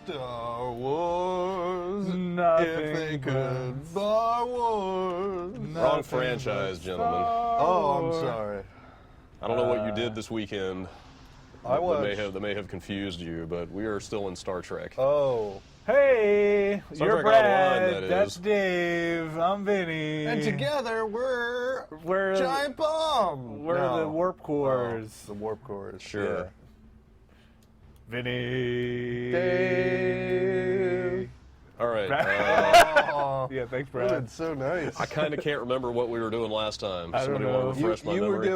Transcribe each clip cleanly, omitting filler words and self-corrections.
Star Wars. Nothing if they could. Star Wars. Wrong franchise, gentlemen. Oh, I'm sorry. I don't know what you did this weekend. I watched. That may have confused you, but we are still in Star Trek. Oh. Hey, Star you're Trek Brad. Online, that That's is. Dave. I'm Vinny. And together we're Giant Bomb. We're No. the Warp Cores. The Warp Cores. Sure. Yeah. Vinny. Dave. All right. Oh, Yeah, thanks, that Brad. was so nice. I kind of can't remember what we were doing last time. I don't Somebody know. want to refresh my you memory?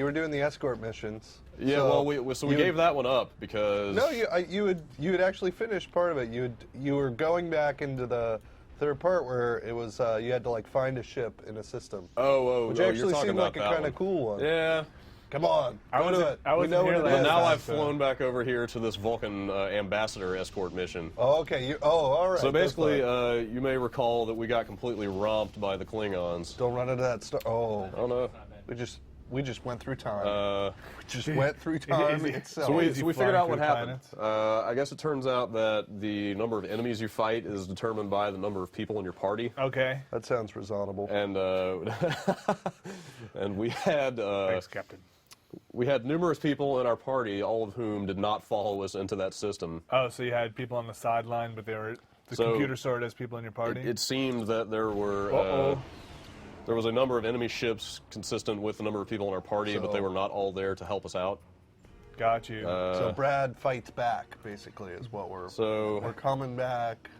were doing the escort missions. Yeah, So well, we gave that one up because... No, you had actually finished part of it. You were going back into the third part where it was you had to like find a ship in a system. Which Which actually you're talking seemed about like a that kind of one. cool one. Yeah. Come on, I go to wasn't- it. I We wasn't know here what it last is. Now time, I've so- flown back over here to this Vulcan ambassador escort mission. Oh, okay. All right. So that's basically, fine. you may recall that we got completely romped by the Klingons. Don't run into that star. Oh, I don't know. we just went through time. We just Dude. went through time Is it- itself. So we Easy figured flying out through what the happened. planets. I guess it turns out that the number of enemies you fight is determined by the number of people in your party. Okay. That sounds reasonable. And and we had Thanks, Captain. we had numerous people in our party, all of whom did not follow us into that system. Oh, so you had people on the sideline, but they were the So, computer saw it as people in your party? It seemed that there were there was a number of enemy ships consistent with the number of people in our party, but they were not all there to help us out. Got you. So Brad fights back, basically, is what we're coming back.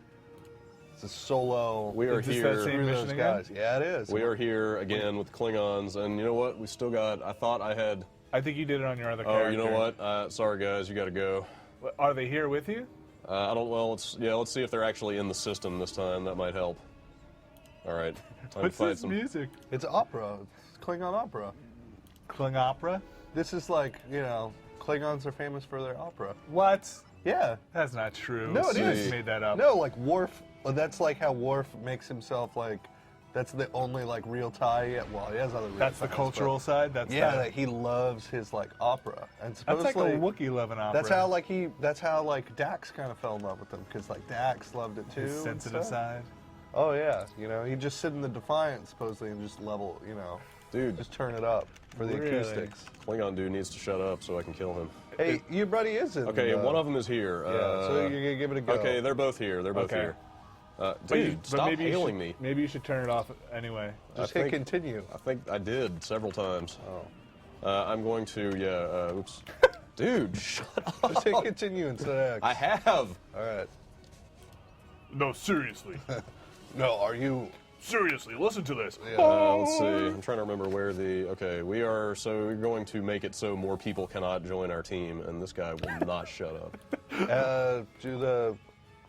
It's a solo. We are Is this here. that same Through mission those again? guys. Yeah, it is. We are here again with the Klingons, and you know what? We still got. I thought I had. I think you did it on your other Oh, character. you know what? Sorry, guys, you got to go. Are they here with you? I don't. Well, let's see if they're actually in the system this time. That might help. All right. Time What's to fight this some. music? It's opera. It's Klingon opera. Kling opera? This is like, Klingons are famous for their opera. What? Yeah. That's not true. No, it You is. just made that up. No, like Worf. That's like how Worf makes himself like. That's the only like real tie. Well, he has other. Real That's the ties, cultural but- side. That's Yeah, the- that he loves his like opera, and That's supposedly like a Wookiee loving opera. That's how like Dax kind of fell in love with him because like Dax loved it too. His and sensitive stuff. side. Oh yeah, he'd just sit in the Defiant supposedly and just level, Dude, just turn it up for the Really? acoustics. Klingon dude needs to shut up so I can kill him. Hey, your buddy is in. Okay, one of them is here. Yeah, so you're gonna give it a go. Okay, they're both here. They're both Okay. here. But Dude, stop maybe you hailing should- me. Maybe you should turn it off anyway. Just I hit think- continue. I think I did several times. I'm going to, oops. Dude, shut up. Just hit continue instead of X. I have. All right. No, seriously. No, are you? Seriously, listen to this. Let's see. I'm trying to remember where okay, we're going to make it so more people cannot join our team, and this guy will not shut up. Do the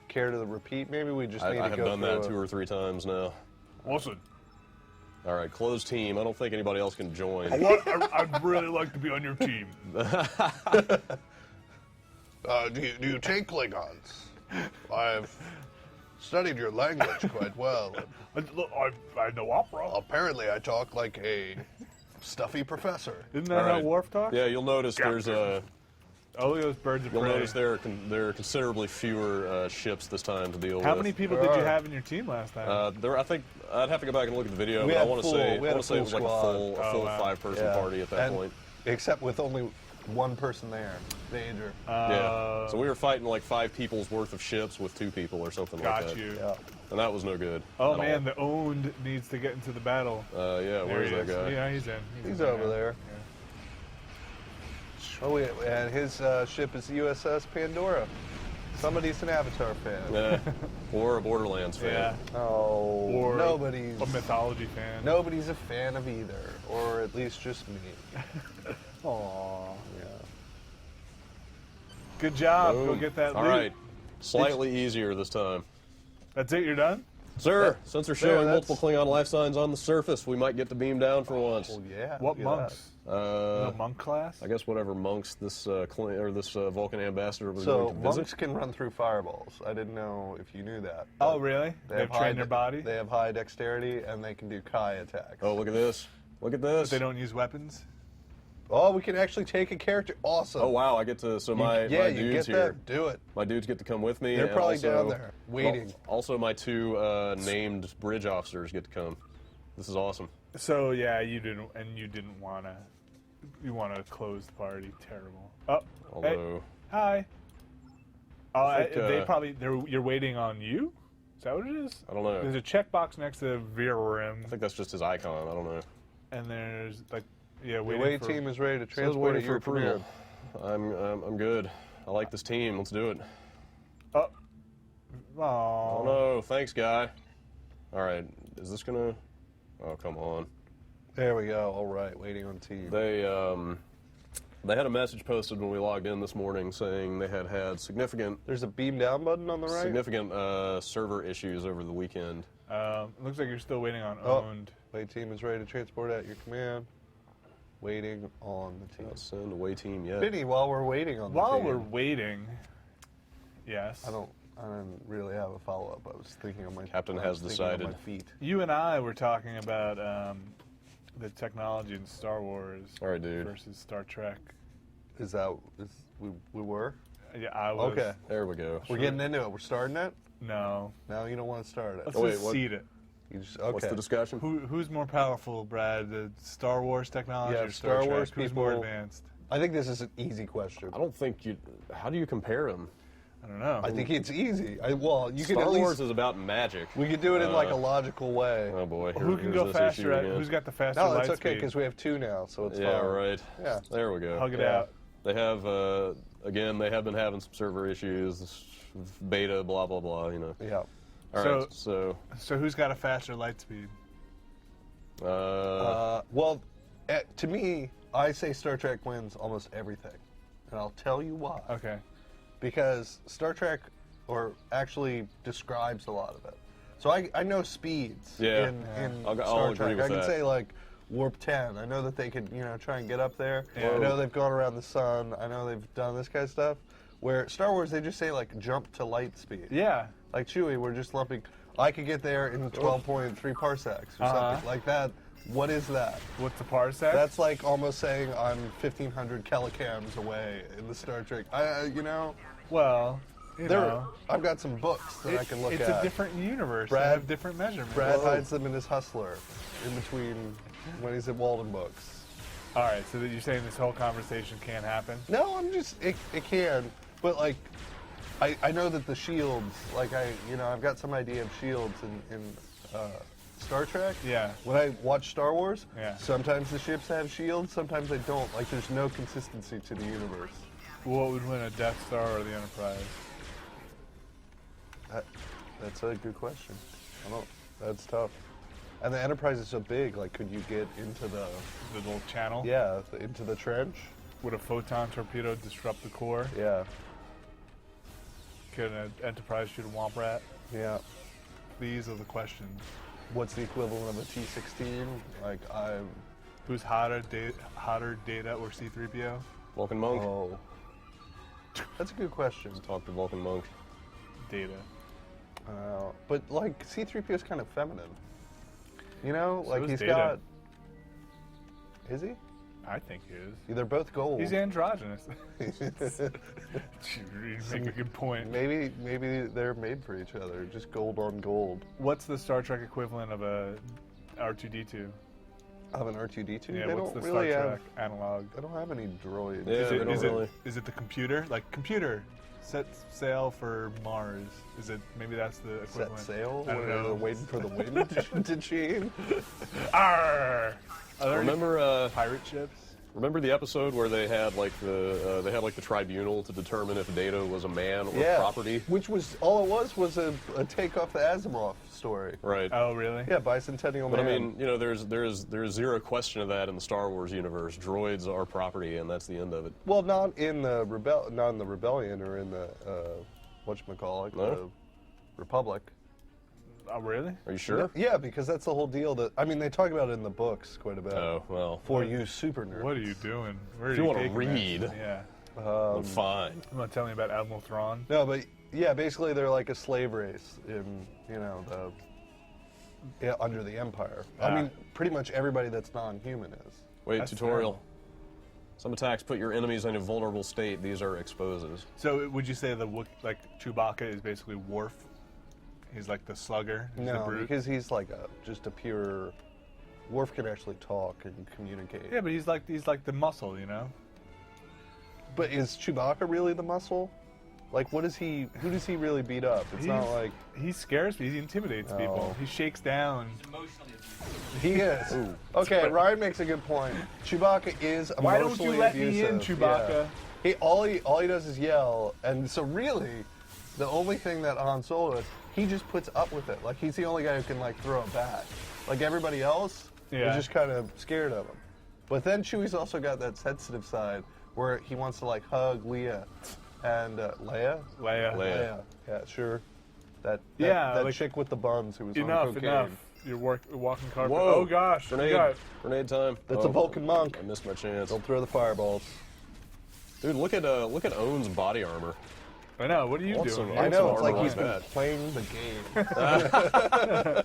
care to the repeat? Maybe we just need I to have go done that through 2 or 3 times now. Listen, All right, closed team. I don't think anybody else can join. I'd really like to be on your team. Do you take Klingons? I've studied your language quite well. Look, I know opera. Apparently, I talk like a stuffy professor. Isn't that All how right. Worf talks? Yeah, you'll notice there's Oh, look at those birds of You'll prey. notice there are considerably fewer ships this time to deal with. How many people did you have in your team last time? I think I'd have to go back and look at the video, We but I had want to full- say we had a it full was like squad. a full wow. 5-person party at that And point. Except with only one person there, Danger. Yeah. So we were fighting like 5 people's worth of ships with 2 people or something like Got that. you. Yeah. And that was no good. Oh at man, all. the owned needs to get into the battle. Yeah, There where's he that is. guy? Yeah, he's in. He's in over there. Oh, and his ship is USS Pandora. Somebody's an Avatar fan. Yeah. Or a Borderlands fan. Yeah. Oh, Or nobody's a mythology fan. nobody's a fan of either, or at least just me. Aww. Yeah. Good job. Go Boom. get that All loot. right. Slightly easier this time. That's it. You're done. Sir, since they're showing that's- multiple Klingon life signs on the surface, we might get to beam down for once. Well, yeah. What look at monks? that. The monk class. I guess whatever monks this Vulcan ambassador was So going to visit. monks can run through fireballs. I didn't know if you knew that. Oh but really? They've high trained their body. They have high dexterity and they can do Kai attacks. Oh, look at this. Look at this. They don't use weapons. Oh, we can actually take a character. Awesome. Oh wow, I get to. So my yeah, my you dudes get here. that. Do it. My dudes get to come with me. They're and probably also, down there waiting. Also, my 2 named bridge officers get to come. This is awesome. So yeah, you didn't wanna. You want to close the party. Terrible. Oh, Although, hey, hi. Oh, think, you're waiting on you. Is that what it is? I don't know. There's a checkbox next to Virum, I think that's just his icon. I don't know. and there's like, yeah, The waiting away for. team is ready to Says transport waiting at for your approval. command. I'm good. I like this team. Let's do it. Oh, Oh no, thanks, guy. All right, is this gonna? Oh come on. There we go. All right, waiting on team. They had a message posted when we logged in this morning saying they had significant There's a beam down button on the right. significant server issues over the weekend. looks like you're still waiting on Oh. owned. Away team is ready to transport at your command. Waiting on the team. Not send away team yet. Vinny, while we're waiting on the While team. we're waiting, yes. I didn't really have a follow-up. I was thinking on my Captain I has was thinking on decided. my feet. You and I were talking about the technology in Star Wars All right, dude. versus Star Trek. We were? Yeah, I was. Okay. There we go. We're getting into it. We're starting it? No. No, you don't want to start it. Let's Oh, wait, just what? seed it. You just okay. What's the discussion? Who's more powerful, Brad? The Star Wars technology Yeah, or Star Star Wars Trek? Who's more people- advanced? I think this is an easy question. I don't think you. How do you compare them? I don't know. I think it's easy. Well, you can Star at least Wars is about magic. we could do it in like a logical way. Oh boy. Who can here's go this faster? issue again. Who's got the faster No, light that's okay speed? because we have two now, so it's Yeah, fine. right. Yeah. There we go. Hug it Yeah. out. They have again. They have been having some server issues. Beta, blah blah blah. You know. Yeah. All So- right. So. So who's got a faster light speed? Well, to me, I say Star Trek wins almost everything, and I'll tell you why. Okay. Because Star Trek, or actually describes a lot of it. So I know speeds Yeah. in I'll Star agree Trek. with I can that. say like warp 10. I know that they could try and get up there. Yeah. I know they've gone around the sun. I know they've done this kind of stuff. Where Star Wars, they just say like jump to light speed. Yeah. Like Chewie, we're just lumping. I could get there in 12.3 parsecs or something like that. What is that? What's the parsec? That's like almost saying I'm 1,500 kilocams away in the Star Trek. well, you know. I've got some books that I can look it's at. a different universe. Brad- They have different measurements. Brad hides them in his Hustler, in between when he's at Walden Books. All right. So that you're saying this whole conversation can't happen? No, I'm just it can, but like I know that the shields, like I've got some idea of shields in Star Trek. Yeah. When I watch Star Wars, Yeah. sometimes the ships have shields, sometimes they don't. Like there's no consistency to the universe. What would win, a Death Star or the Enterprise? That's a good question. That's tough. And the Enterprise is so big. Like, could you get into the little channel? into the trench? Would a photon torpedo disrupt the core? Yeah, Could an Enterprise shoot a Womp Rat? yeah. These are the questions. What's the equivalent of a T-16? Like, Who's hotter, Data or C-3PO? Vulcan Monk. oh, that's a good question. Talk to Vulcan Monk. Data. But like C-3PO is kind of feminine. Like is he's Data. got. Is he? I think he is. They're both gold. He's androgynous. You make a good point. Maybe they're made for each other. Just gold on gold. What's the Star Trek equivalent of a R2-D2? Of an R2-D2. Yeah, they what's don't the really Star have. Trek analog? They don't have any droids. Yeah, Is they it, don't is, really. it, is it the computer? Like, computer, set sail for Mars. Is it, maybe that's the Set equivalent? sail. I don't They're know. waiting for the wind to change. Arr! Are there any Remember, pirate ships? remember the episode where they had like the tribunal to determine if Data was a man or Yeah. property. Which was all it was a take off the Asimov story. Right. Oh, really? Yeah, Bicentennial But I Man. mean, there's zero question of that in the Star Wars universe. Droids are property, and that's the end of it. Well, not in the rebellion or in the whatchamacallit, No? the Republic. Oh, really? Are you sure? Yeah, because that's the whole deal. They talk about it in the books quite a bit. Oh well. For you super nerds. What are you doing? Where are If you wanna taking read. this? Yeah. Then fine. You want to tell me about Admiral Thrawn? No, but yeah, basically they're like a slave race in the under the Empire. Ah. I mean, pretty much everybody that's non-human is. Wait, That's tutorial. terrible. Some attacks put your enemies in a vulnerable state. These are exposes. So would you say like Chewbacca is basically Worf? He's like the slugger. He's the No, brute? because he's like just a pure. Worf can actually talk and communicate. Yeah, but he's like the muscle, you know. But is Chewbacca really the muscle? Like, what is he? Who does he really beat up? It's not like he scares me. He intimidates people. Oh. He shakes down. Emotionally abusive. he is. Ooh. Okay, Ryan makes a good point. Chewbacca is emotionally Why don't you let me in, abusive. Chewbacca? Yeah. All he does is yell, and so really, the only thing that Han Solo is, he just puts up with it. Like, he's the only guy who can like throw it back. Like everybody else Yeah. is just kind of scared of him. But then Chewie's also got that sensitive side where he wants to like hug Leia and Leia. Leia. Yeah, sure. That Yeah, like- chick with the buns who was on Enough, cocaine. enough. You're walking carpet. Whoa. Oh gosh. Grenade. you got- Grenade time. That's Oh, a Vulcan monk. I missed my chance. Don't throw the fireballs. Dude, look at Owen's body armor. I know. What are you Awesome. doing? I know, it's like armor he's like been that. playing the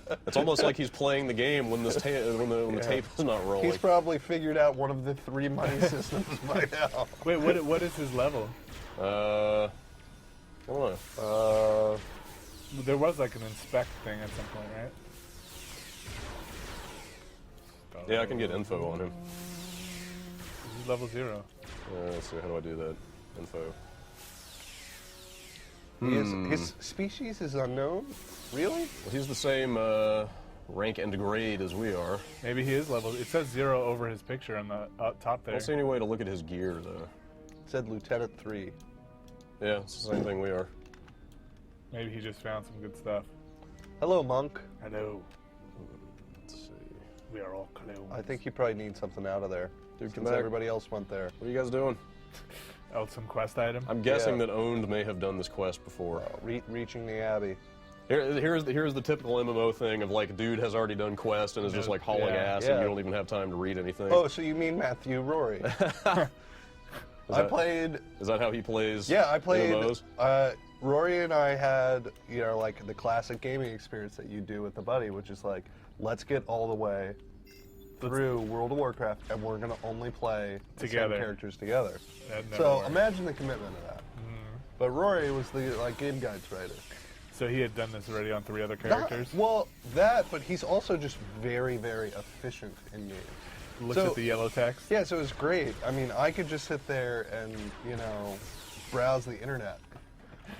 game. It's almost like he's playing the game when this when the tape is not rolling. He's probably figured out one of the 3 money systems by now. Wait, what is his level? I don't know. There was like an inspect thing at some point, right? Yeah, I can get info on him. He's level 0. Let's see, how do I do that? Info. His species is unknown? Really? Well, he's the same rank and grade as we are. Maybe he is level. It says 0 over his picture on the top I there. don't see any way to look at his gear, though. It said Lieutenant 3. Yeah, it's the same thing we are. Maybe he just found some good stuff. Hello, monk. Hello. Let's see. We are all clones. I think you probably need something out of there. Dude, come Since back. everybody else went there. What are you guys doing? Oh, some quest item. I'm guessing Yeah. that Owned may have done this quest before. Reaching the Abbey. Here's the typical MMO thing of like, dude has already done quest and is just like hauling Yeah. ass, Yeah. and you don't even have time to read anything. Oh, so you mean Matthew Rory? I played. Is that how he plays? Yeah, I played. MMOs? Rory and I had, like the classic gaming experience that you do with the buddy, which is like, let's get all the way through World of Warcraft, and we're gonna only play the same Together. characters together. That never So worked. imagine the commitment of that. But Rory was the game guides writer. So he had done this already on 3 other Not- characters. well, but he's also just very, very efficient in games. Looked so- at the yellow text. Yeah, so it was great. I mean, I could just sit there and, browse the internet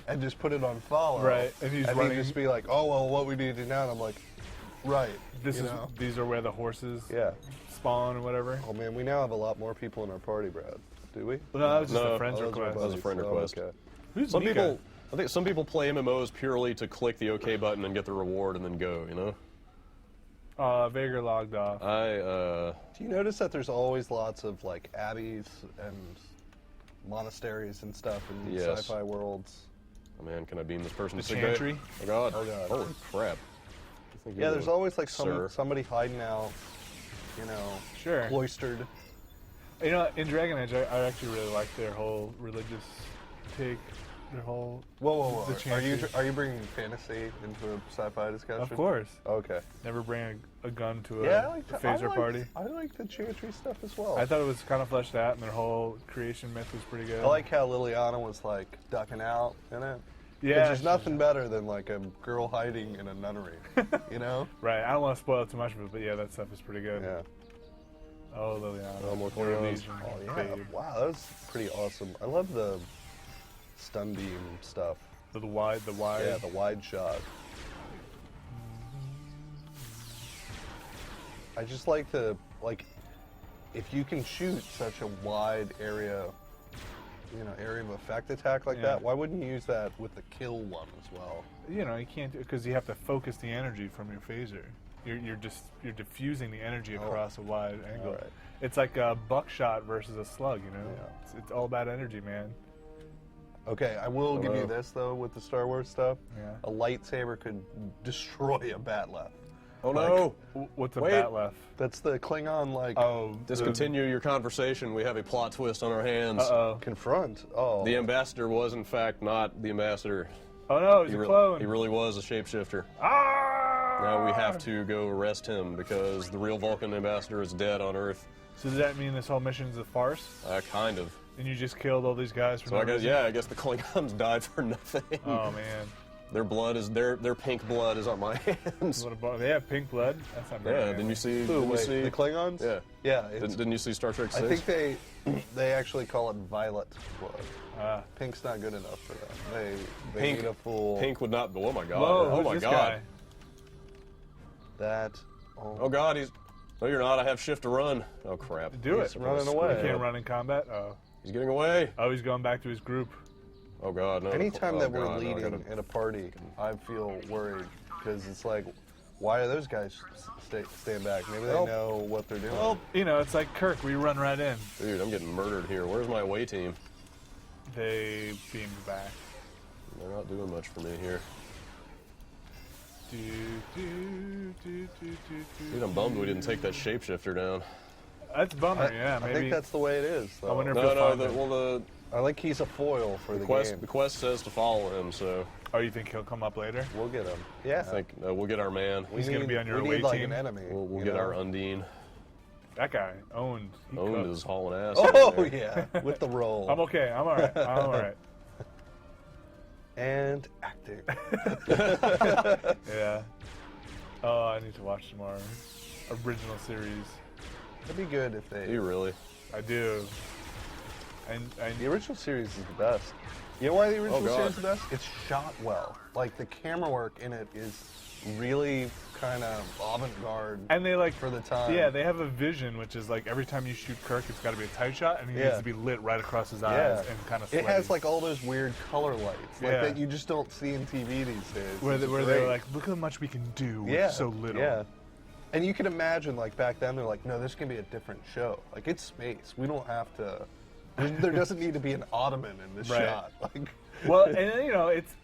and just put it on follow. Right, and he's he'd running- just be like, oh, well, what we need to do now? And I'm like, right. These are where the horses Yeah. spawn or whatever. Oh, man, we now have a lot more people in our party, Brad. Do we? No, that was just No. a friend's Oh, those are request. That was a friend buddies. request. Oh, okay. Who's Some Mika? people, I think some people play MMOs purely to click the OK button and get the reward and then go. Vager logged off. Do you notice that there's always lots of, like, abbeys and monasteries and stuff in Yes. sci-fi worlds? Oh man, can I beam this person? The to sick chantry? bay? Oh god. Oh, God. Holy crap. Yeah, there's always, like, Sir. somebody hiding out, Sure. cloistered. In Dragon Age, I actually really like their whole religious take. Their whole. Whoa! The chantry. Are you bringing fantasy into a sci-fi discussion? Of course. Okay. Never bring a gun to a, Yeah, a phaser party. I like the chantry stuff as well. I thought it was kind of fleshed out, and their whole creation myth was pretty good. I like how Liliana was like ducking out in it. Yeah, Which is nothing better than like a girl hiding in a nunnery. Right. I don't want to spoil too much of it, but yeah, that stuff is pretty good. Yeah. Oh, Liliana. Oh, more Warrior Klingons. Legion, Oh yeah. babe. Wow, that was pretty awesome. I love the stun beam stuff. The wide. Yeah, the wide shot. I just like if you can shoot such a wide area, area of effect attack like Yeah. that, why wouldn't you use that with the kill one as well? You can't because you have to focus the energy from your phaser. You're diffusing the energy across a wide angle. All right. It's like a buckshot versus a slug. Yeah. It's all about energy, man. Okay, I will give you Hello. this though with the Star Wars stuff. Yeah. A lightsaber could destroy a batleth. Oh no! What's a Wait. bat left? That's the Klingon Oh, Discontinue your conversation. We have a plot twist on our hands. Uh-oh. confront. Oh. The ambassador was, in fact, not the ambassador. Oh no, he's a clone. He really was a shapeshifter. Ah! Now we have to go arrest him because the real Vulcan ambassador is dead on Earth. So does that mean this whole mission's a farce? Kind of. And you just killed all these guys for So no I guess, reason? yeah, I guess the Klingons died for nothing. Oh man. Their blood is their pink blood is on my hands. What about, they have pink blood? That's not very Yeah, manly. didn't you see? Ooh, Didn't you wait, see? the Klingons? Yeah. Yeah. It's, Didn't you see Star Trek 6? I think they actually call it violet blood. Pink's not good enough for that. They Pink- need a full. Pink would not. Oh my god. Whoa, oh who's my this god. guy? That. Oh god, he's. No, you're not. I have shift to run. Oh crap. Do He's it. running You away. can't run in combat? Oh. He's getting away. Oh, he's going back to his group. Oh god, no. Anytime oh, that we're God, no, I leading gotta- in a party, I feel worried because it's like, why are those guys stand back? Maybe they Well- know what they're doing. Well, you know, it's like Kirk. We run right in. Dude, I'm getting murdered here. Where's my away team? They beamed back. They're not doing much for me here. Dude, I'm bummed we didn't take that shapeshifter down. That's a bummer, yeah. I Maybe. think that's the way it is. Though. I wonder if No, you'll no. find him. Well, I like he's a foil for the the quest. game. The quest says to follow him, so Oh, you think he'll come up later? We'll get him. Yeah. I think we'll get our man. He's gonna be on your we away need like team. an enemy. We'll you get know? our Undine. That guy owned. He Owned cooked. is hauling ass. Oh right there. yeah, with the roll. I'm okay. I'm all right. I'm all right. And acting. Yeah. Oh, I need to watch some more original series. It'd be good if Do they. you really? I do. And The original series is the best. You know why the original God. series is the best? It's shot well. Like the camera work in it is really kind of avant-garde. and they like For the time. Yeah, they have a vision, which is like every time you shoot Kirk, it's got to be a tight shot, and he Yeah. needs to be lit right across his eyes Yeah. and kind of. It has like all those weird color lights, like Yeah. that you just don't see in TV these days. where, It's they're great. like, look how much we can do with yeah, so little. Yeah. And you can imagine, like back then, they're like, no, this can be a different show. Like it's space. We don't have to. There doesn't need to be an ottoman in this Right. shot. Like. Well, and you know, it's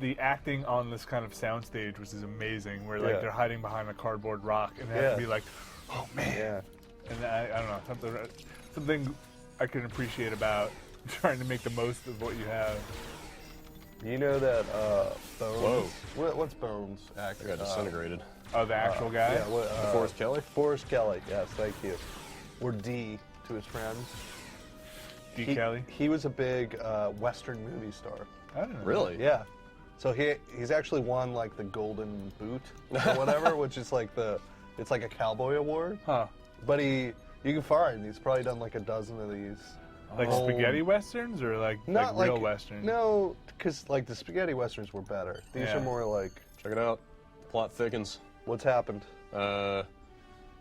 the acting on this kind of soundstage, which is amazing. Where like Yeah. they're hiding behind a cardboard rock, and they have Yeah. to be like, oh man. Yeah. And I don't know, something I can appreciate about trying to make the most of what you have. You know that Bones. Whoa. What's Bones actor? I got disintegrated. Oh, the actual guy. Yeah. What, Forrest Kelly? Forrest Kelly. Yes, thank you. Or D to his friends. D. He- Kelly. He was a big Western movie star. I don't know. Really? Yeah. So he's actually won like the Golden Boot or whatever, which is like it's like a cowboy award. Huh. But you can find he's probably done like a dozen of these. Like Oh. spaghetti westerns or like Not real like westerns? No, because like the spaghetti westerns were better. These Yeah. are more like Check it out. Plot thickens. what's happened.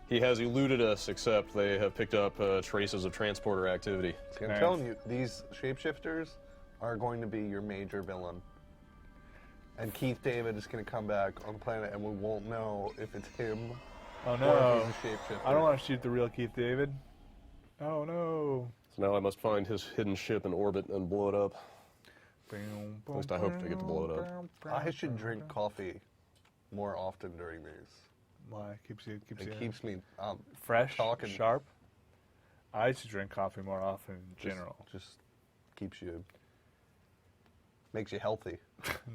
He has eluded us, except they have picked up traces of transporter activity. See, I'm Nice. telling you, these shapeshifters are going to be your major villain. And Keith David is going to come back on the planet, and we won't know if it's him Oh or no. if he's a shapeshifter. I don't want to shoot the real Keith David. Oh no. So now I must find his hidden ship in orbit and blow it up. At least I hope to get to blow it up. I should drink coffee more often during these. Why? Keeps you It keeps me fresh, talking. sharp. I should drink coffee more often in general. Just keeps you, makes you healthy.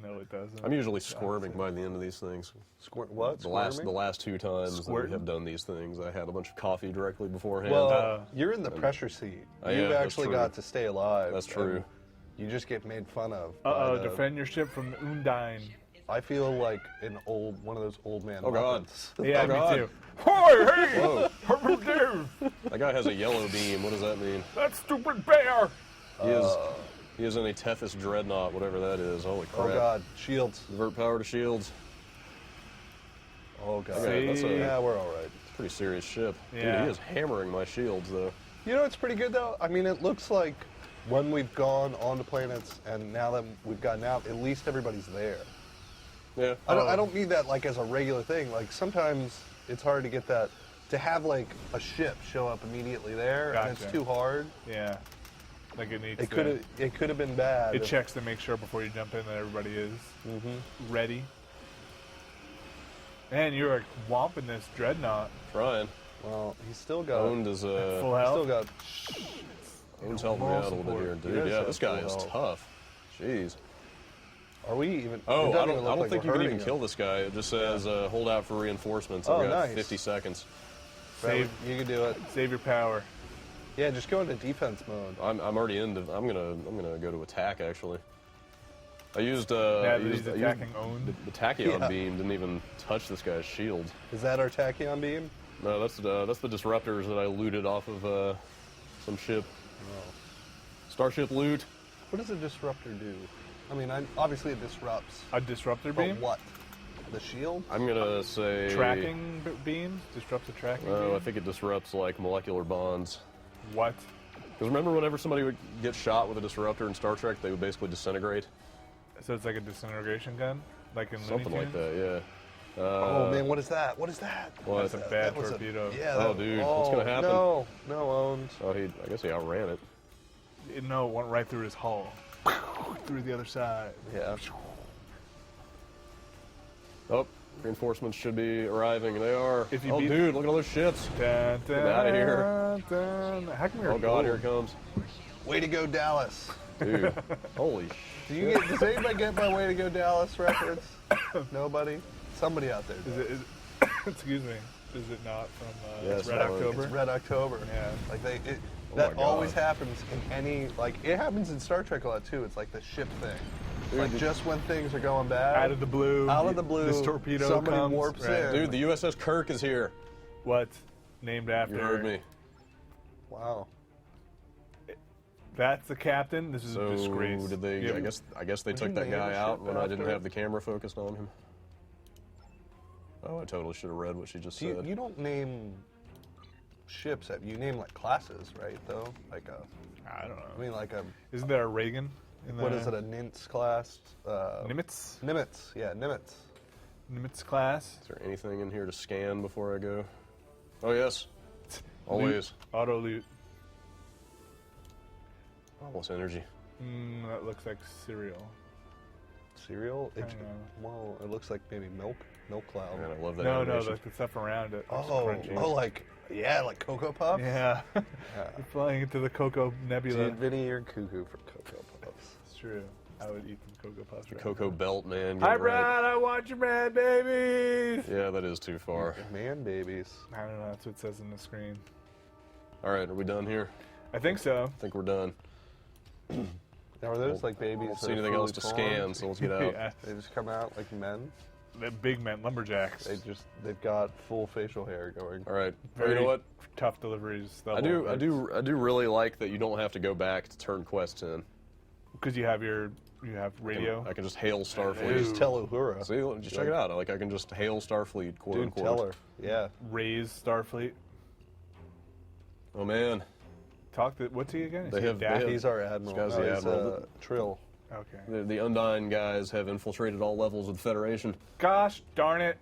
No, it doesn't. I'm usually squirming by the end of these things. What? The last Squirming? 2 times that we Squirting? have done these things, I had a bunch of coffee directly beforehand. Well, you're in the pressure seat. Yeah, You've that's actually true. got to stay alive. That's true. and You just get made fun of. Uh-oh, by the- defend your ship from the Undine. I feel like one of those old man. Oh, God. Muppets. Yeah, Oh, me God. too. Hi, hey! Whoa, How do? that guy has a yellow beam. What does that mean? That stupid bear! He is in a Tethys dreadnought, whatever that is. Holy crap. Oh God, shields. Divert power to shields. Oh God. Okay, that's a- Yeah, we're all right. Pretty serious ship. Yeah. Dude, he is hammering my shields, though. You know, it's pretty good though. I mean, it looks like when we've gone on to planets, and now that we've gotten out, at least everybody's there. Yeah. I don't mean that like as a regular thing. Like sometimes it's hard to get that to have like a ship show up immediately there, and it's Gotcha. too hard. Yeah. Like it needs It to. could have been bad. It if- checks to make sure before you jump in that everybody is ready. Man, you are whomping this dreadnought. Trying. Well, he's still got. Owned is Full health. Still got. Owned's helping me out a little bit here, He dude. does Yeah, have this guy full is health. tough. Jeez. Are we even? Oh, it doesn't I even don't, look I don't like think we're you can even hurting kill him. this guy. It just says hold out for reinforcements. I've Oh, got nice. 50 seconds. Right, you can do it. Save your power. Yeah, just go into defense mode. I'm already into. I'm gonna go to attack actually. I used Now that I he's used attacking owned. the tachyon Yeah. beam didn't even touch this guy's shield. Is that our tachyon beam? No, that's the disruptors that I looted off of some ship. Oh. Starship loot. What does a disruptor do? I mean, obviously it disrupts. A disruptor But beam? what? The shield? I'm gonna say Tracking beams? Disrupts the tracking Oh, I beam? think it disrupts like molecular bonds. What? Because remember, whenever somebody would get shot with a disruptor in Star Trek, they would basically disintegrate. So it's like a disintegration gun? Like in Something Looney like Tunes? that, yeah. Oh man, what is that? What is that? What? That's a bad That was torpedo. Yeah. Oh, that- dude, what's gonna happen? No, no owns. Oh, I guess he outran it. No, it went right through his hull. Through the other side. Yeah. Oh, reinforcements should be arriving. They are. If you Oh, beat- dude, look at all those ships. Dun, dun, outta here. dun. How come you're Oh God, here it comes. Way to go, Dallas. Dude, holy Do you get? Does anybody get my Way to Go, Dallas reference? Nobody. Somebody out there. Is does. it, excuse me. Is it not from Yes, Red that one. October? It's Red October. Yeah. Like Oh that my God. always happens in any, like, it happens in Star Trek a lot too. It's like the ship thing. Dude, Like just when things are going bad. Out of the blue. Out of the blue, This torpedo somebody comes. warps right. in. Dude, the USS Kirk is here. What? Named after. You heard me. Wow. That's the captain. This is So a disgrace. did they? Yeah, I guess they Would took you that name guy a out ship when I didn't after- have the camera focused on him. Oh, I totally should have read what she just Do said. you don't name ships. You name like classes, right? Though, like a. I don't know. I mean, like a. Isn't there a Reagan? In What the is it? A Nintz class? Nimitz? Nimitz. Yeah, Nimitz. Nimitz class? Is there anything in here to scan before I go? Oh yes, always. Auto loot. Almost energy. That looks like cereal. Cereal. I don't know. Well, it looks like maybe milk. Milk cloud. Man, I love that No, animation. like the stuff around it. looks Oh, crunchy. like yeah, like Cocoa Puffs. Yeah. Yeah. You're flying into the Cocoa Nebula. Dude, Vinny, you're cuckoo for Cocoa Puffs. It's true. I would eat some Cocoa Puffs. The right Cocoa Belt, man. now. Get Hi, it right. Brad. I want your man, babies. Yeah, that is too far. Man, babies. I don't know. That's what it says on the screen. All right, are we done here? I think so. I think we're done. Now, are those like babies? I don't that see are anything else to fully scan, formed? so let's get out. Yeah. They just come out like men. The big men, lumberjacks. They've got full facial hair going. All right. Very you know what? tough deliveries. I do really like that you don't have to go back to turn quests in. Because you have radio. I can just hail You Starfleet. just tell Uhura. See, just check it out. Like I can just hail Starfleet, quote Dude, unquote. tell her. Yeah. Raise Starfleet. Oh man, Talk to what's he again? Is They he a have- they Daffy? have- He's our admiral. guy's No, the he's, admiral. Trill. Okay. the Undyne guys have infiltrated all levels of the Federation. Gosh darn it!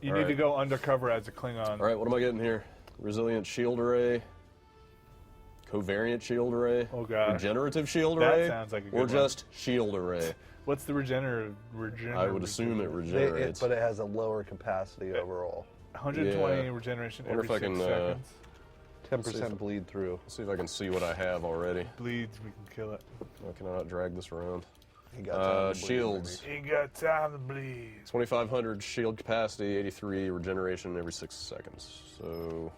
You All need right. to go undercover as a Klingon. All right, what am I getting here? Resilient shield array, covariant shield array, Oh, gosh. regenerative shield That array, sounds like a good or one. just shield array. What's the regenerative? I would assume it regenerates. But it has a lower capacity overall. 120 Yeah. regeneration Wonder every if I 6 can, seconds. 10% bleed through. Let's see if I can see what I have already. Bleeds, we can kill it. I cannot drag this around. He got time to bleed, Shields. maybe. Ain't got time to bleed. 2,500 shield capacity, 83 regeneration every 6 seconds. So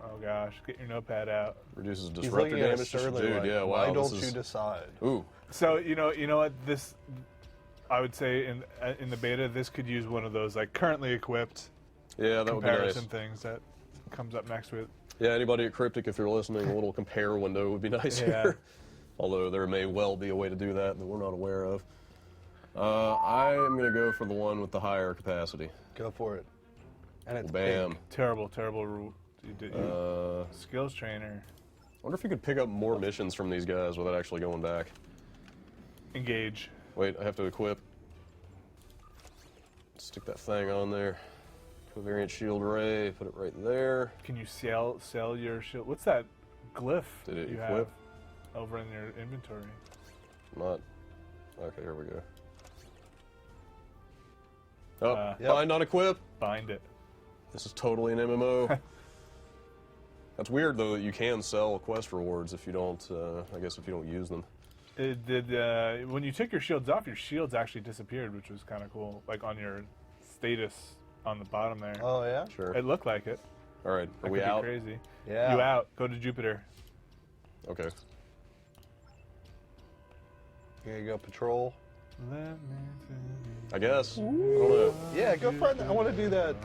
Oh gosh, get your notepad out. reduces He's disruptor looking at us damage. sternly Dude, like, yeah, wow. why this don't is, you decide? Ooh, So you know what this. I would say in the beta, this could use one of those like currently equipped yeah, that would be nice. comparison things that comes up next with. Yeah, anybody at Cryptic, if you're listening, a little compare window would be nice Yeah. here. Although there may well be a way to do that that we're not aware of. I am going to go for the one with the higher capacity. Go for it. And it's Bam. pink. Terrible rule. Skills trainer. Wonder if you could pick up more missions from these guys without actually going back. Engage. Wait, I have to equip. Stick that thing on there. Covariant shield array, put it right there. Can you sell your shield? What's that glyph Did it you equip? have over in your inventory? Not. Okay, here we go. Oh, Yep. bind on equip. Bind it. This is totally an MMO. That's weird though that you can sell quest rewards if you don't. I guess if you don't use them. It did. When you took your shields off, your shields actually disappeared, which was kind of cool. Like on your status on the bottom there. Oh yeah. Sure. It looked like it. All right. Are That we could be out? Crazy. Yeah. You out. Go to Jupiter. Okay. Here you go, patrol. I guess. I don't know. Yeah, go find. I want to do that.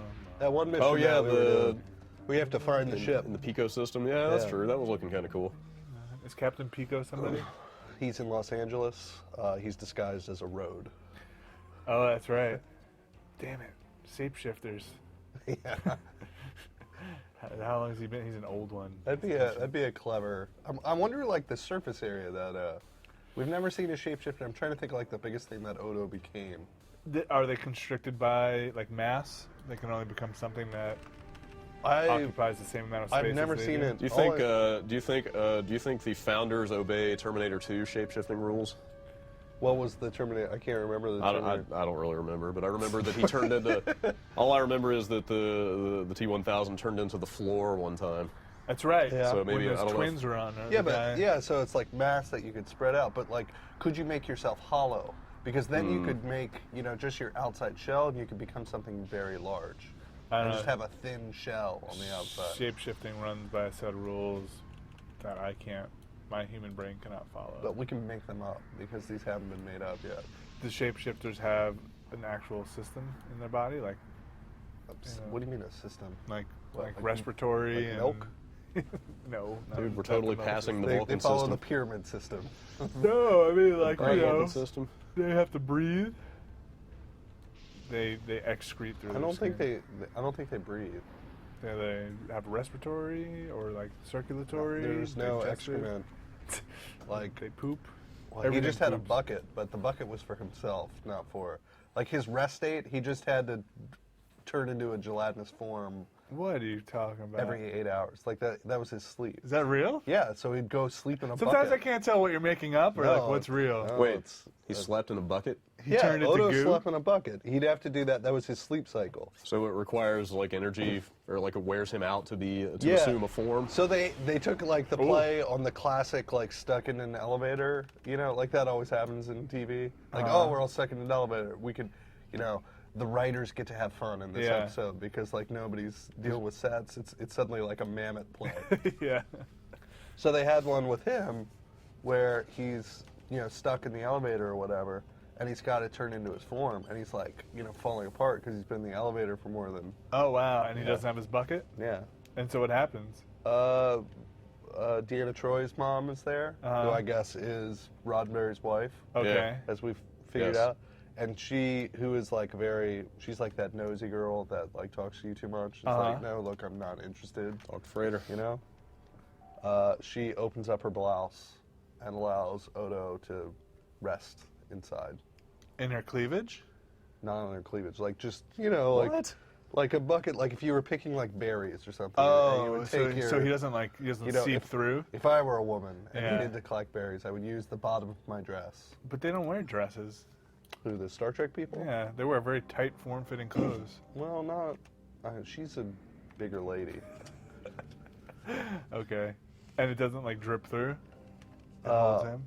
That one mission. Oh yeah, that we were doing. We have to find the ship. in the Pico system. Yeah, that's Yeah. true. That was looking kind of cool. Is Captain Pico somebody? He's in Los Angeles. He's disguised as a road. Oh, that's right. Damn it. Shapeshifters. Yeah. How long has he been? He's an old one. That'd be a clever. I wonder like the surface area that we've never seen a shapeshifter. I'm trying to think like the biggest thing that Odo became. Are they constricted by like mass? They can only become something that I occupies the same amount of space. I've never as they seen do? it. Do you All think? I- Do you think the founders obey Terminator 2 shapeshifting rules? What was the Terminator? I can't remember the I Terminator. don't really remember, but I remember that he turned into. All I remember is that the T-1000 turned into the floor one time. That's right. Yeah. So When maybe I those don't know. twins were on. Yeah, but yeah, so it's like mass that you could spread out. But like, could you make yourself hollow? Because then you could make, just your outside shell, and you could become something very large. I And don't just know. have a thin shell on the outside. Shapeshifting runs by a set of rules that my human brain cannot follow. But we can make them up because these haven't been made up yet. The shapeshifters have an actual system in their body, like What do you mean a system? like What, like like respiratory like and milk? No, Dude, we're not totally the milk passing system. the Vulcan They follow system. the pyramid system. No, I mean like Right, you know, Vulcan system. they have to breathe. They excrete through. I their don't think skin. I don't think they breathe. Yeah, they have respiratory or like circulatory. There's no digestive. excrement. Like They poop. well, he Everything just had poops. a bucket, but the bucket was for himself, not for like his rest state. He just had to turn into a gelatinous form What are you talking about? every 8 hours. Like that was his sleep. Is that real? Yeah, so he'd go sleep in a Sometimes I bucket. can't tell what you're making up or like No, what's real. no. Wait, it's- he slept in a bucket? He turned into Odo goo? slept in a bucket. He'd have to do that. That was his sleep cycle. So it requires like energy, or like it wears him out to Yeah. assume a form. So they took like the play on the classic like stuck in an elevator, like that always happens in TV. Like oh, we're all stuck in an elevator. We could, the writers get to have fun in this Yeah. episode because like nobody's dealing with sets. It's suddenly like a mammoth play. Yeah. So they had one with him where he's stuck in the elevator or whatever, and he's got to turn into his form, and he's like falling apart because he's been in the elevator for more than Oh wow, and he doesn't have his bucket. yeah. And so what happens? Deanna Troy's mom is there, who I guess is Roddenberry's wife, Okay. as we've figured Yes. out. And she, who is like she's like that nosy girl that like talks to you too much. It's like, no, look, I'm not interested. Talk to Freighter. She opens up her blouse and allows Odo to rest inside. In her cleavage? Not on her cleavage, like just like What? like a bucket, like if you were picking like berries or something. and you Oh, would so, take your- so he doesn't seep through. If I were a woman and Yeah. needed to collect berries, I would use the bottom of my dress. But they don't wear dresses. Who, the Star Trek people? Yeah, they wear very tight, form-fitting clothes. Well, not. She's a bigger lady. Okay. And it doesn't like drip through. It holds him.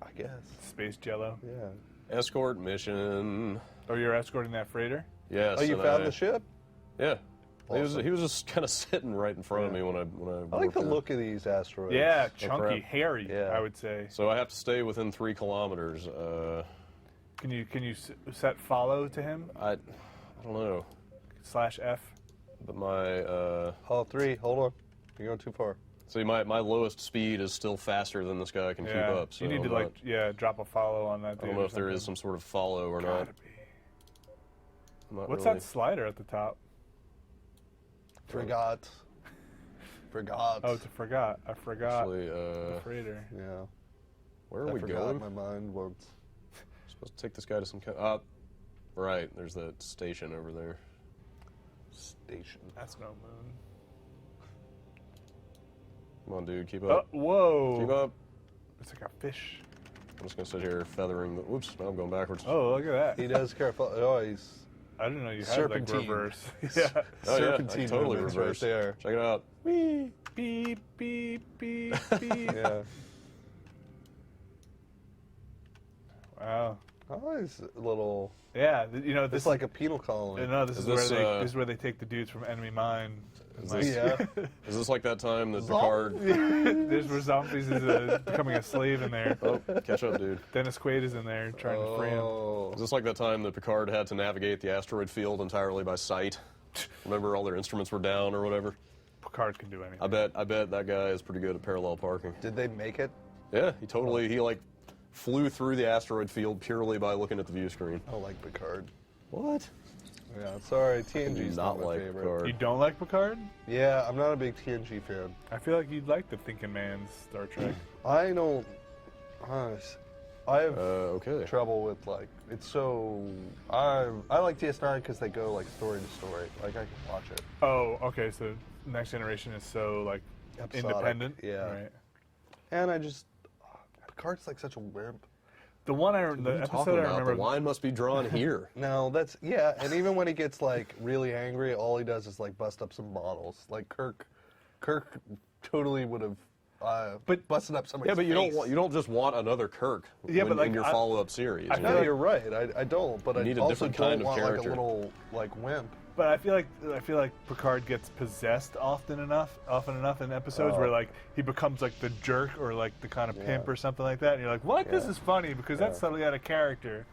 I guess. Space Jello. Yeah. Escort mission. Oh, you're escorting that freighter? Yes. Oh, you and found the ship? Yeah. Awesome. He was just kind of sitting right in front of me when I I like the warped in. look of these asteroids. Yeah, no chunky, crap. hairy. Yeah. I would say. So I have to stay within 3 kilometers. Can you set follow to him? I don't know, /F. but my All three. Hold on. You're going too far. see my lowest speed is still faster than this guy can Yeah. keep up. So you need to I'm not- drop a follow on that. I Dude don't know or if there is something. some sort of follow or not. Gotta be. I'm not What's really- that slider at the top? Forgot. Oh, it's a forgot. I forgot Actually, the freighter. Yeah. where are I we forgot going? my mind once. Supposed to take this guy to some kind. Right. There's that station over there. Station. That's no moon. Come on, dude, keep Oh, up. whoa! Keep up. It's like a fish. I'm just gonna sit here feathering the. Whoops! Now I'm going backwards. Oh, look at that. He does careful. Oh, he's I didn't know you had Serpentine. like reverse. Yeah. Oh, yeah, I serpentine totally movements reversed. right there. Check it out. Beep beep beep beep beep. Yeah. Oh. Oh, it's a little. Yeah, you know, this It's like a penal colony. No, this is this, this is where they take the dudes from enemy mine. Is Like, this- Yeah. Is this like that time that Picard? There's where zombies is becoming a slave in there. Oh, catch up, dude. Dennis Quaid is in there trying to free him. Oh. Is this like that time that Picard had to navigate the asteroid field entirely by sight? Remember, all their instruments were down or whatever. Picard can do anything. I bet that guy is pretty good at parallel parking. Did they make it? Yeah, he like flew through the asteroid field purely by looking at the view screen. I don't like Picard. What? Yeah, sorry, TNG's Not not my like favorite. Picard. You don't like Picard? Yeah, I'm not a big TNG fan. I feel like you'd like the thinking man's Star Trek. I don't. Honest, I have Okay. trouble with like it's so. I like DS9 because they go like story to story. Like I can watch it. Oh, okay. So Next Generation is so like Episodic, independent. yeah. Right. And I just Picard's like such a wimp. The one the What are you talking episode I about? remember. The line must be drawn here. No, that's yeah. And even when he gets like really angry, all he does is like bust up some bottles. Like Kirk totally would have. But- busted up somebody's Yeah, but you face. don't just want another Kirk but in your like, follow-up series. I you feel know? No, you're right. I don't. But You I need a also different don't kind of want character. like a little like wimp. But I feel like Picard gets possessed often enough in episodes where like he becomes like the jerk or like the kind of pimp Yeah. or something like that, and you're like, what? This Yeah. is funny because that's Yeah. suddenly out of character.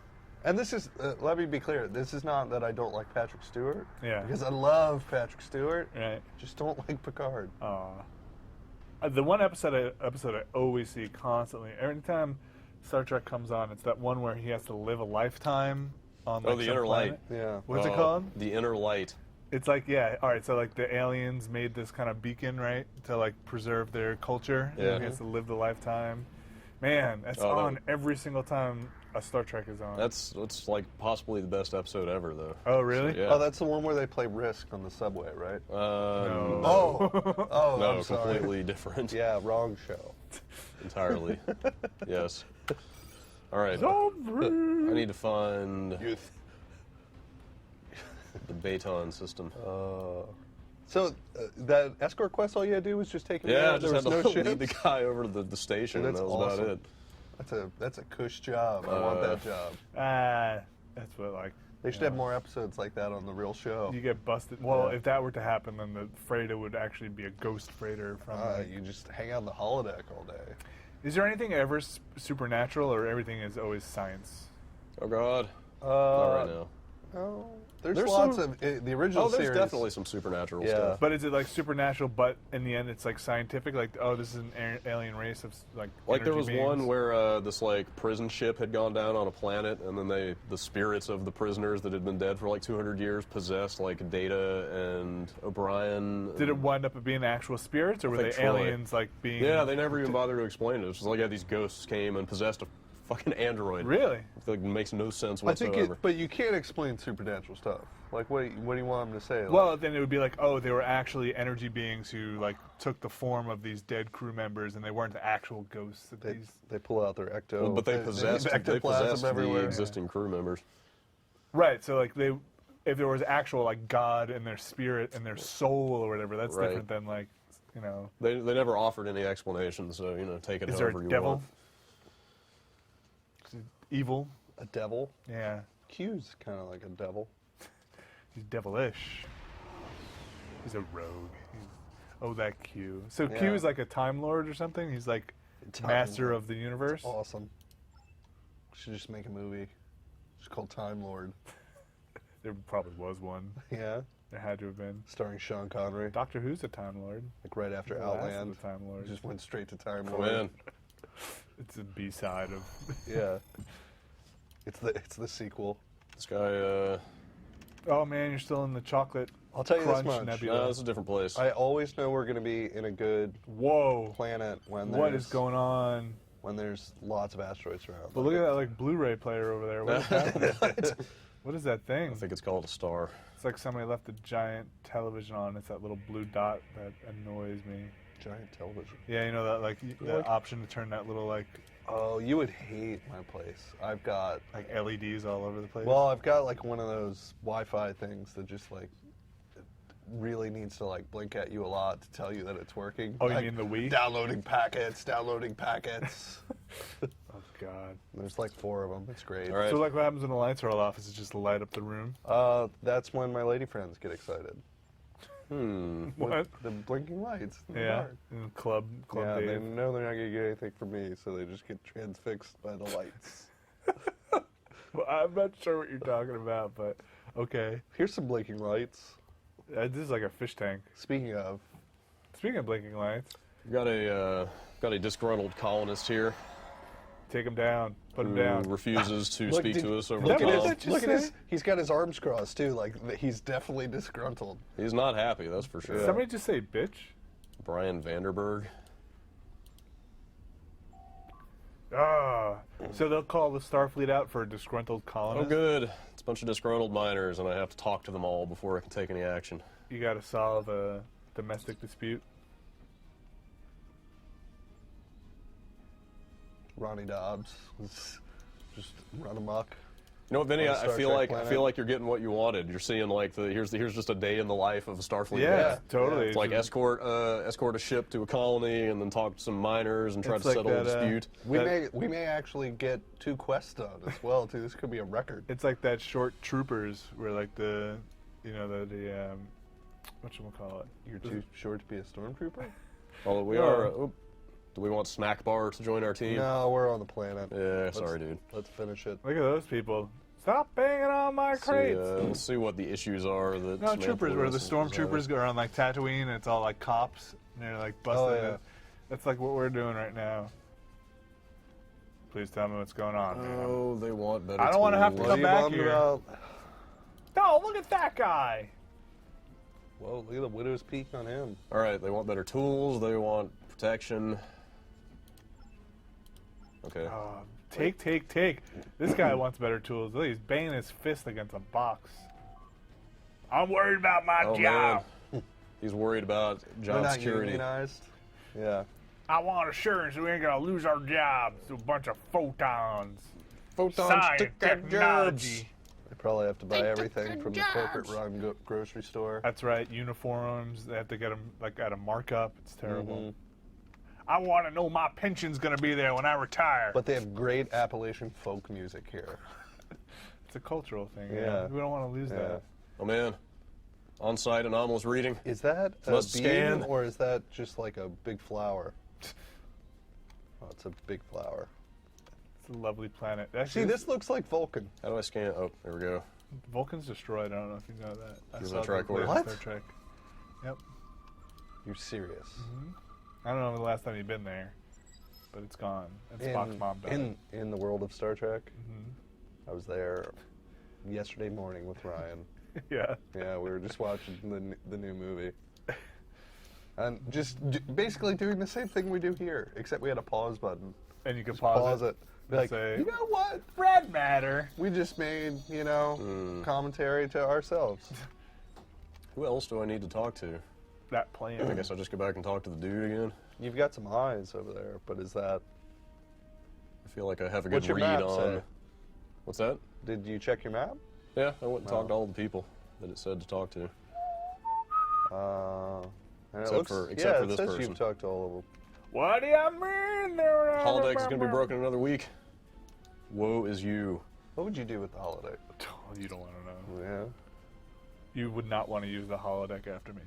And this is, let me be clear, this is not that I don't like Patrick Stewart. Yeah. Because I love Patrick Stewart. Right. Just don't like Picard. The one episode I always see constantly, every time Star Trek comes on, it's that one where he has to live a lifetime on like, the some Inner planet. Light. Yeah. What's it called? The Inner Light. It's like, yeah, all right, so like the aliens made this kind of beacon, right, to like preserve their culture. Yeah. He has to live the lifetime. Man, that's Oh, no. on every single time a Star Trek is on. That's like possibly the best episode ever, though. Oh, really? Yeah. Oh, that's the one where they play Risk on the subway, right? No. Oh, No, I'm sorry. completely different. Yeah, wrong show. Entirely. Yes. All right. Zombie! I need to find Youth. the Baton system. So that escort quest, all you had to do was just take him Yeah, I out. just There had was to no lead the ships. guy over to the station, and That's that was awesome. about it. That's a cush job. I want that job. That's what, like, They should have more episodes like that on the real show. you get busted. Well, Yeah. if that were to happen, then the freighter would actually be a ghost freighter from. like- You just hang out on the holodeck all day. Is there anything ever supernatural, or everything is always science? Oh God. Not right now. Oh, there's There's lots some- of the original Oh, there's series. definitely some supernatural Yeah. stuff. But is it like supernatural, but in the end it's like scientific? Like, oh, this is an alien race of like. Like there energy was beings? one where this like prison ship had gone down on a planet, and then the spirits of the prisoners that had been dead for like 200 years possessed like Data and O'Brien. Did it wind up being actual spirits, or were they think Troy. aliens like being? Yeah, they never even bothered to explain it. It's just like, yeah, these ghosts came and possessed a fucking android. Really? Like, it makes no sense I think whatsoever. but you can't explain supernatural stuff. Like, what do you want them to say? Like, Well, then it would be like, oh, they were actually energy beings who like took the form of these dead crew members, and they weren't the actual ghosts. That they, these. they pull out their ecto. Well, but they have possessed ectoplasm the everywhere. existing crew members. Right. So like they, if there was actual like God and their spirit and their soul or whatever, that's Right. different than like, you know. They never offered any explanation, so take it Is there however a you devil? want. Is it evil? A devil. Yeah. Q's kind of like a devil. He's devilish. He's a rogue. Oh, that Q. So Q Yeah. is like a Time Lord or something? He's like Time master Lord. of the universe? Awesome. Should just make a movie. It's called Time Lord. There probably was one. Yeah, There had to have been. starring Sean Connery. Doctor Who's a Time Lord. Like right after The last of Outland. the Time Lord. Just went straight to Time Oh, Lord. man. It's a B-side of... Yeah. It's the sequel. This guy, Oh, man, you're still in the chocolate I'll tell you this crunch much. nebula. no, this is a different place. I always know we're going to be in a good Whoa. planet when What is going on? when there's lots of asteroids around. But look at that like Blu-ray player over there. What is that? What is that thing? I think it's called a star. It's like somebody left a giant television on. It's that little blue dot that annoys me. Giant television. Yeah, you know that like the Like- option to turn that little like Oh, you would hate my place. I've got LEDs all over the place. well, I've got like one of those Wi-Fi things that just like it really needs to like blink at you a lot to tell you that it's working. Oh, you Like, mean the Wii? Downloading packets. God. There's like 4 of them. It's great. All right. So like what happens when the lights are all off? Is it just light up the room? That's when my lady friends get excited. What? With the blinking lights. In the Yeah. dark. In Club Yeah, they Dave. know they're not going to get anything from me, so they just get transfixed by the lights. Well, I'm not sure what you're talking about, but okay. Here's some blinking lights. This is like a fish tank. Speaking of, Speaking of blinking lights, Got a disgruntled colonist here take him down. Put him who down. refuses to Look, speak did- to us over look the at phone. his, look at his, he's got his arms crossed too, like he's definitely disgruntled. He's not happy, that's for sure. Did somebody just say bitch? Brian Vanderberg. So they'll call the Starfleet out for a disgruntled Oh, colonist? good. It's a bunch of disgruntled miners, and I have to talk to them all before I can take any action. You gotta solve a domestic dispute. Ronnie Dobbs was just run amok. You know what, Vinny? On a I Star feel Trek like planet. I feel like you're getting what you wanted. You're seeing like here's just a day in the life of a Starfleet. Yeah, guy. totally. It's like escort a ship to a colony, and then talk to some miners and try It's to like settle a that, dispute. We may actually get 2 quests done as well too. This could be a record. It's like that short Troopers where like the whatchamacallit? You're too short to be a stormtrooper? Although we are. Do we want Snack Bar to join our team? No, we're on the planet. Yeah, sorry, dude. Let's finish it. Look at those people. Stop banging on my crates. Let's see what the issues are that. No, Samantha troopers, where the Lewis is stormtroopers go around like Tatooine and it's all like cops and they're like busting. Oh, yeah. it. That's like what we're doing right now. Please tell me what's going on, man. Oh, they want better. I don't wanna have to tools. come back bummed here. about? Oh, look at that guy. Whoa, look at the widow's peak on him. All right, they want better tools. They want protection. Okay. Take. This guy wants better tools. Look, he's banging his fist against a box. I'm worried about my Oh job. man, he's worried about They're job not security. unionized. Yeah. I want assurance that we ain't gonna lose our jobs to a bunch of photons. Photons Science, took their jobs. technology. They probably have to buy everything from the corporate-run grocery store. That's right. Uniforms. They have to get them like at a markup. It's terrible. Mhm. I want to know my pension's gonna be there when I retire. But they have great Appalachian folk music here. It's a cultural thing. Yeah. We don't want to lose Yeah. that. Oh man, on-site anomalous reading. Is that a Must bean scan. or is that just like a big flower? Oh, it's a big flower. It's a lovely planet. See, Actually, this looks like Vulcan. How do I scan? Oh, there we go. Vulcan's destroyed. I don't know if you know that. I Here's saw my the tricorder. latest What? Star Trek. Yep. You're serious. I don't know the last time you've been there, but it's gone. And Spock's mom died. in the world of Star Trek, Mm-hmm. I was there yesterday morning with Ryan. Yeah. Yeah, we were just watching the new movie. And just basically doing the same thing we do here, except we had a pause button. And you can Just pause, it. Be and like, say, you know what? red matter. We just made, commentary to ourselves. Who else do I need to talk to? That plan. I guess I'll just go back and talk to the dude again. You've got some eyes over there, but is that... I feel like I have a good What's your read map on. say? What's that? Did you check your map? Yeah, I went and talked to all the people that it said to talk to. And Except for it this says person. you've talked to all of them. What do you mean? Holodeck is going to be broken in another week. Woe is you. What would you do with the holodeck? Oh, you don't want to know. Yeah. You would not want to use the holodeck after me.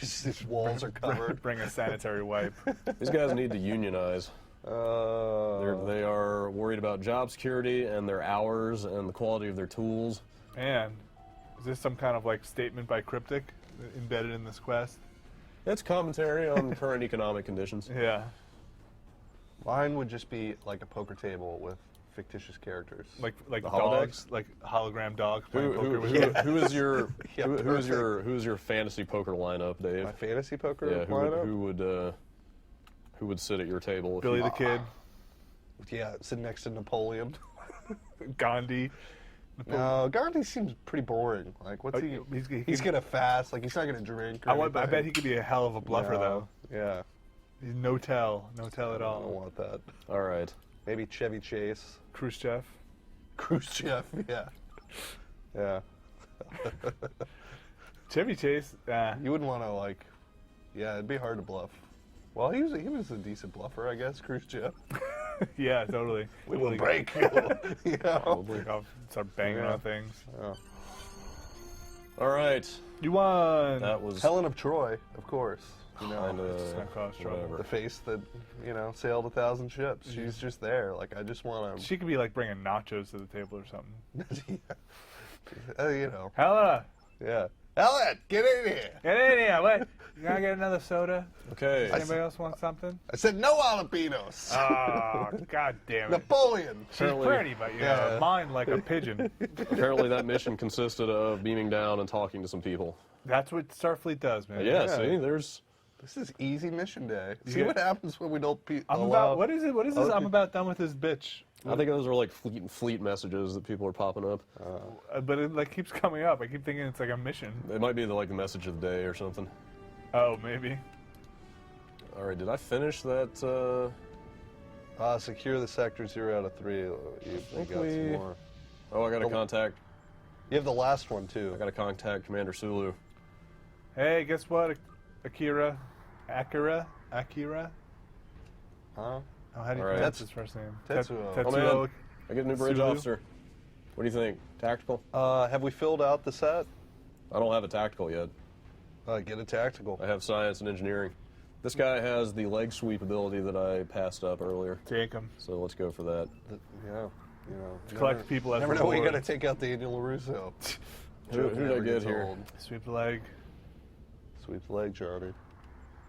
These walls are covered. Bring a sanitary wipe. These guys need to unionize. They are worried about job security and their hours and the quality of their tools. Man, is this some kind of like statement by Cryptic embedded in this quest? It's commentary on current economic conditions. Yeah. Mine would just be like a poker table with fictitious characters. Like The dogs, like hologram dogs playing poker with you. Who is your Yeah, who is your fantasy poker lineup, Dave? My fantasy poker Yeah, lineup? who would sit at your table? If Billy you, the Kid, Yeah, sitting next to Napoleon. Gandhi. No, Gandhi seems pretty boring. Like, what's he? He's gonna fast. Like, he's not gonna drink. Or I bet he could be a hell of a bluffer No, though. Yeah, He's no tell at I don't all. want that. all right. Maybe Chevy Chase, Khrushchev. Khrushchev. Yeah, yeah. Chevy Chase. You wouldn't want to like. Yeah, it'd be hard to bluff. Well, he was a decent bluffer, I guess. Khrushchev. Yeah, totally. We will Like, break. You know? Probably. I'll start banging Yeah. on things. All right. You won. That was Helen of Troy, of course. You know, kind It's gonna cause of trouble. whatever. the face that, you know, sailed 1,000 ships. She's just there. Like, I just want to, She could be like bringing nachos to the table or something. you know, Hella, yeah. Helen, get in here. get in here. What? You gotta get another soda? Okay. Anybody else want something? I said no jalapenos. Oh, god damn it. Napoleon. She's pretty, but you know, Yeah. mine like a pigeon. Apparently, that mission consisted of beaming down and talking to some people. That's what Starfleet does, man. Yeah. See, there's. This is easy mission day. See Yeah. what happens when we don't I'm allow... about. What is it? What is this? Okay. I'm about done with this bitch. I think those are like fleet messages that people are popping up. But it like keeps coming up. I keep thinking it's like a mission. It might be like the message of the day or something. Oh, maybe. All right, did I finish that? Secure the sector 0 out of 3. You think got we- some more. Oh, I got to contact. You have the last one, too. I got to contact Commander Sulu. Hey, guess what? Akira. Huh? Oh, how do you All right. pronounce his first name? Tetsuo. Oh Tetsuo. man, I get a new bridge Sulu? officer. What do you think? Tactical? Have we filled out the set? I don't have a tactical yet. Get a tactical. I have science and engineering. This guy has the leg sweep ability that I passed up earlier, Take him. so let's go for that. Yeah. You know, Collect people as Never know when you got reward. to take out Daniel LaRusso. Who Joke did I never get gets here? old. Sweep the leg. Sweep the leg, Johnny.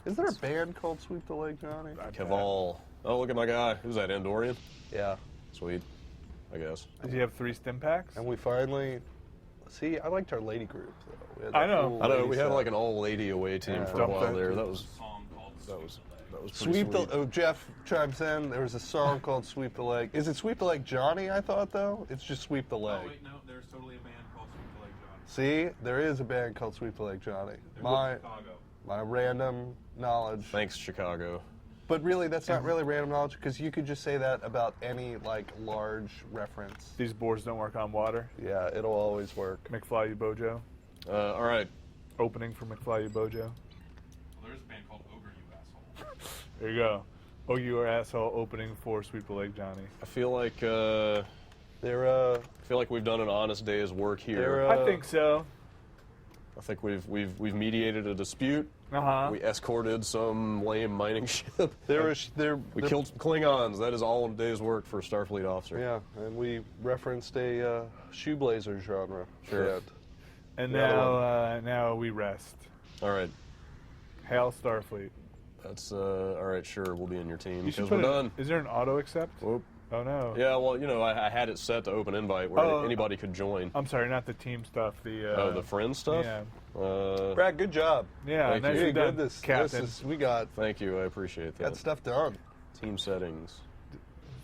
Is there a band called Sweep the Leg, Johnny? Caval. Oh, look at my guy. Who's that, Andorian? Yeah. Sweet, I guess. Did you have 3 stim packs? And we finally... See, I liked our lady group, though. We had I that know. cool I know, lady we had set. like an all-lady away team Yeah. for a Dump while that. there. That was Song called pretty Sweep the... sweet. Oh, Jeff chimes in. There was a song called Sweep the Leg. Is it Sweep the Leg Johnny, I thought, though? It's just Sweep the Leg. Oh wait, no, there's totally a band called Sweep the Leg John. See? There is a band called Sweep the Leg Johnny. They're My from Chicago. my random knowledge. Thanks, Chicago. But really, that's not really random knowledge, because you could just say that about any, like, large reference. These boards don't work on water. Yeah, it'll always work. McFly You Bojo. All right. Opening for McFly You Bojo. Well, there's a band called Ogre You Asshole. There you go. Oh, you are asshole opening for Sweep the Leg Johnny. I feel like They're, we've done an honest day's work here. They're, I think so. I think we've mediated a dispute. Uh-huh. We escorted some lame mining ship. they're We killed some Klingons. That is all a day's work for a Starfleet officer. Yeah, and we referenced a shoe blazer genre. Sure. Yeah. And The other now we rest. All right. Hail Starfleet. That's all right. Sure, we'll be in your team You should because we're put done. Is there an auto accept? Whoop. Oh no. Yeah, well, you know, I had it set to open invite where Oh, anybody could join. I'm sorry, not the team stuff. The The friend stuff. Yeah. Brad, good job. Yeah. Thank you. Nicely You done, did this. Captain. We got Thank you. I appreciate that. stuff done. Team settings.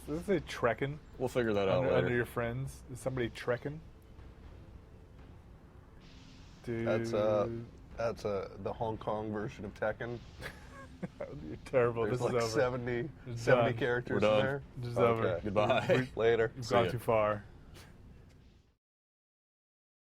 Is this a trekking We'll figure that out under, later. under your friends? Is somebody trekking? Dude. That's the Hong Kong version of Tekken. You're terrible. There's This like is over. 70 It's 70 done. characters We're in done. there. This is Okay. over. Goodbye. Later. You've See gone ya. too far.